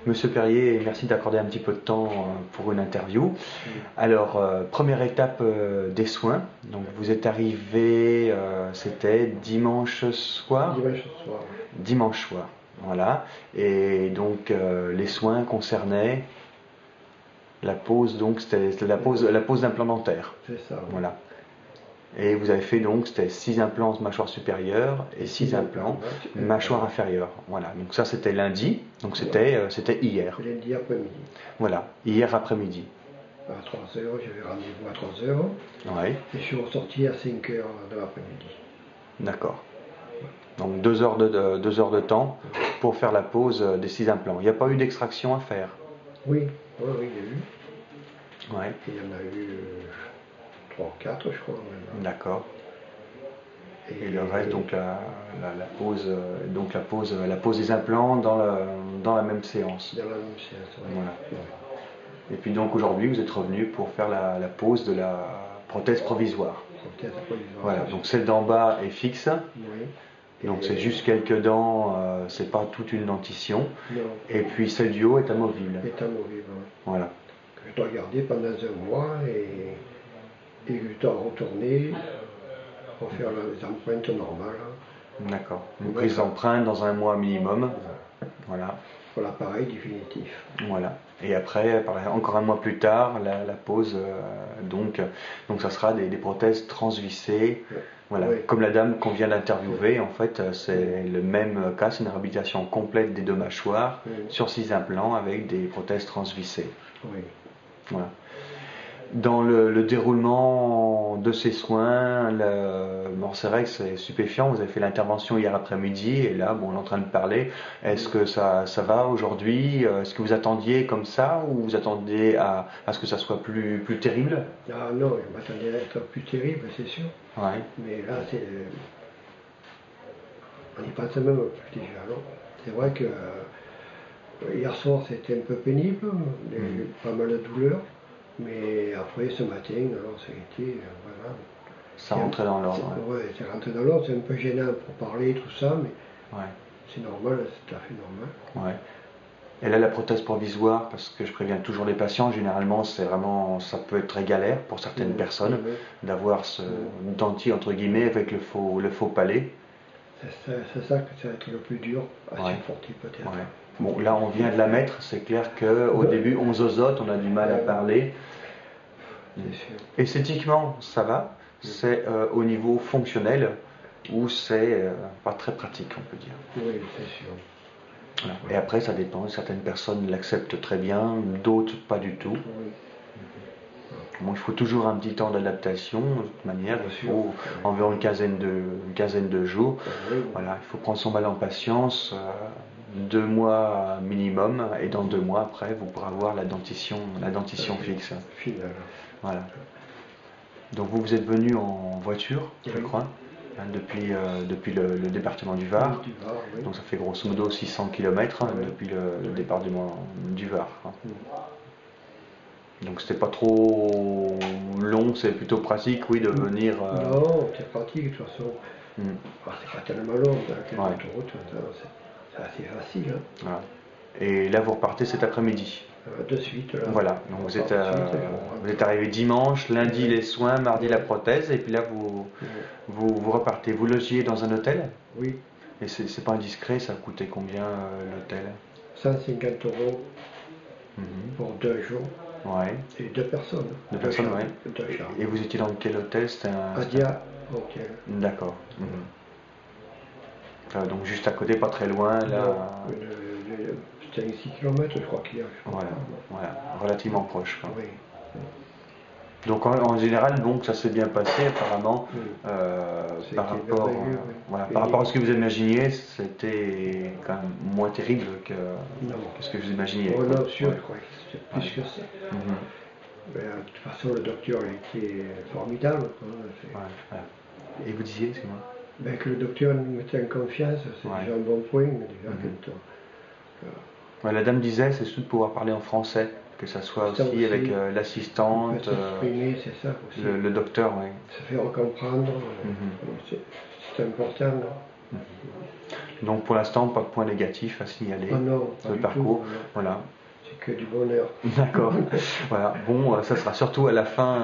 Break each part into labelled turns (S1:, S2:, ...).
S1: Monsieur Perrier, merci d'accorder un petit peu de temps pour une interview. Alors, première étape des soins. Donc, vous êtes arrivé, c'était dimanche soir?
S2: Dimanche soir.
S1: Dimanche soir, voilà. Et donc, les soins concernaient la pose, donc c'était la pose d'implant dentaire.
S2: C'est ça. Oui.
S1: Voilà. Et vous avez fait donc, c'était 6 implants mâchoire supérieure et 6 implants mâchoire inférieure. Voilà, donc ça c'était lundi, donc c'était hier.
S2: Lundi après-midi.
S1: Voilà, hier après-midi.
S2: À 3h, j'avais rendez-vous à 3h.
S1: Ouais,
S2: Et je suis ressorti à 5h de l'après-midi.
S1: d'accord. Donc 2 heures deux heures de temps pour faire la pose des 6 implants. Il n'y a pas eu d'extraction à faire?
S2: Oui, il y a eu.
S1: Ouais,
S2: Et il y en a eu 3 ou 4, je crois. Même.
S1: d'accord. Et le reste, donc la pose des implants dans la même séance.
S2: Dans la même séance, oui.
S1: Voilà.
S2: Ouais.
S1: Et puis donc aujourd'hui, vous êtes revenu pour faire la pose de la prothèse provisoire.
S2: Prothèse provisoire.
S1: Voilà, donc celle d'en bas est fixe.
S2: Oui.
S1: Donc c'est juste quelques dents, c'est pas toute une dentition.
S2: Non.
S1: Et puis celle du haut est amovible.
S2: Est amovible, oui.
S1: Voilà.
S2: Que je dois garder pendant un mois et je dois retourner pour faire les empreintes normales.
S1: D'accord. Une prise d'empreinte dans un mois minimum. Voilà.
S2: Pour l'appareil définitif.
S1: Voilà. Et après, encore un mois plus tard, la pose, donc ça sera des prothèses transvissées.
S2: Oui.
S1: Voilà.
S2: Oui.
S1: Comme la dame qu'on vient d'interviewer, en fait, c'est le même cas, c'est une réhabilitation complète des deux mâchoires sur 6 implants avec des prothèses transvissées.
S2: Oui.
S1: Voilà. Dans le déroulement de ces soins, bon, c'est vrai que c'est stupéfiant. Vous avez fait l'intervention hier après-midi et là, bon, on est en train de parler. Est-ce que ça va aujourd'hui? Est-ce que vous attendiez comme ça ou vous attendiez à ce que ça soit plus terrible?
S2: Ah non, je m'attendais à être plus terrible, c'est sûr.
S1: Ouais.
S2: Mais là, on y pense même plus déjà. C'est vrai que hier soir, c'était un peu pénible, pas mal de douleurs. Mais après, ce matin, alors ça a été, voilà.
S1: Ça rentrait dans l'ordre.
S2: Oui, c'est rentré dans l'ordre. C'est un peu gênant pour parler, tout ça, mais
S1: Ouais.
S2: c'est normal, c'est tout à fait normal.
S1: Ouais. Et là, la prothèse provisoire, parce que je préviens toujours les patients, généralement, ça peut être très galère pour certaines personnes d'avoir ce dentier entre guillemets avec le faux palais.
S2: C'est ça que ça va être le plus dur à supporter peut-être.
S1: Ouais. Bon, là, on vient de la mettre. C'est clair qu'au début, on zozote, on a du mal à parler. Esthétiquement, ça va. C'est au niveau fonctionnel où c'est pas très pratique, on peut dire.
S2: Oui, c'est sûr.
S1: Voilà. Et après, ça dépend. Certaines personnes l'acceptent très bien, d'autres pas du tout.
S2: Oui.
S1: Bon, il faut toujours un petit temps d'adaptation. De toute manière, il faut environ une quinzaine de jours. Voilà, il faut prendre son mal en patience. 2 mois minimum, et dans 2 mois après, vous pourrez avoir la dentition fixe.
S2: Finale.
S1: Voilà. Donc vous êtes venu en voiture, je crois, hein, depuis le département du Var.
S2: Oui.
S1: Donc ça fait grosso modo 600 km depuis le département du Var. Hein. Donc c'était pas trop long, c'est plutôt pratique, oui, de venir.
S2: Non, c'est pratique de toute façon. C'est pas tellement long, l'autoroute, c'est assez facile. Hein.
S1: Voilà. Et là, vous repartez cet après-midi.
S2: De suite. Là.
S1: Voilà, donc vous êtes arrivé dimanche, lundi les soins, mardi la prothèse, et puis là vous repartez. Vous logiez dans un hôtel?
S2: Oui.
S1: Et c'est pas indiscret, ça a coûté combien l'hôtel?
S2: 150 € pour 2 jours.
S1: Ouais.
S2: Et 2 personnes.
S1: 2 personnes, oui. Et vous étiez dans quel hôtel? C'était un
S2: Adia Hotel.
S1: D'accord. Donc juste à côté, pas très loin, là.
S2: C'était 6 km, je crois qu'il y a.
S1: Voilà, relativement proche. Quoi.
S2: Oui.
S1: Donc en général, donc ça s'est bien passé apparemment. Par rapport à ce que vous imaginiez, c'était quand même moins terrible que ce que vous imaginiez.
S2: Oh non, sûr, je crois que c'était plus que ça. Mais, de toute façon, le docteur était formidable.
S1: Et vous disiez, c'est moi
S2: que le docteur nous mettait en confiance, c'est déjà un bon point.
S1: La dame disait, c'est surtout de pouvoir parler en français, que ça soit aussi avec l'assistante,
S2: c'est ça aussi.
S1: Le docteur, oui.
S2: Se faire comprendre, c'est important.
S1: Donc pour l'instant, pas de point négatif à signaler
S2: Ah non, pas
S1: sur le
S2: du
S1: parcours.
S2: tout. Non.
S1: Voilà.
S2: C'est que du bonheur.
S1: D'accord. Voilà. Bon, ça sera surtout à la fin.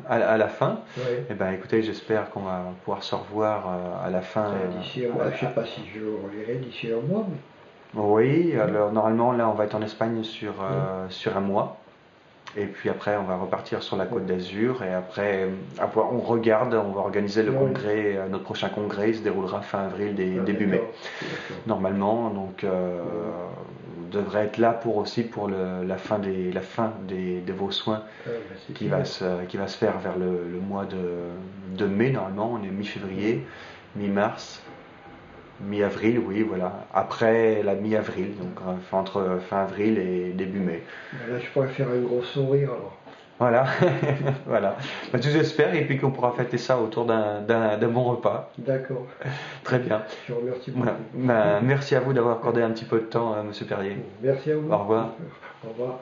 S1: À la fin.
S2: Ouais.
S1: Eh ben, écoutez, j'espère qu'on va pouvoir se revoir à la fin.
S2: D'ici un mois, je ne sais pas si je le reverrai d'ici un mois, mais
S1: Oui, alors normalement, là, on va être en Espagne
S2: ouais.
S1: sur un mois. Et puis après, on va repartir sur la Côte d'Azur. Et après, on regarde, on va organiser le
S2: Ouais.
S1: congrès, notre prochain congrès. Il se déroulera fin avril,
S2: Ah,
S1: début mai,
S2: d'accord.
S1: normalement. Donc, on devrait être là pour la fin de vos soins
S2: Ah, ben, c'est
S1: qui
S2: bien.
S1: qui va se faire vers le mois de mai, normalement. On est mi-février, mi-mars. Mi-avril, oui, voilà. Après la mi-avril, donc entre fin avril et début mai.
S2: Ben là, je pourrais faire un gros sourire alors.
S1: Voilà, voilà. Bah, tout j'espère, et puis qu'on pourra fêter ça autour d'un bon repas.
S2: D'accord.
S1: Très bien.
S2: Je vous remercie beaucoup.
S1: Voilà. Bah, merci à vous d'avoir accordé un petit peu de temps, Monsieur Perrier.
S2: Merci à vous.
S1: Au revoir.
S2: Au revoir.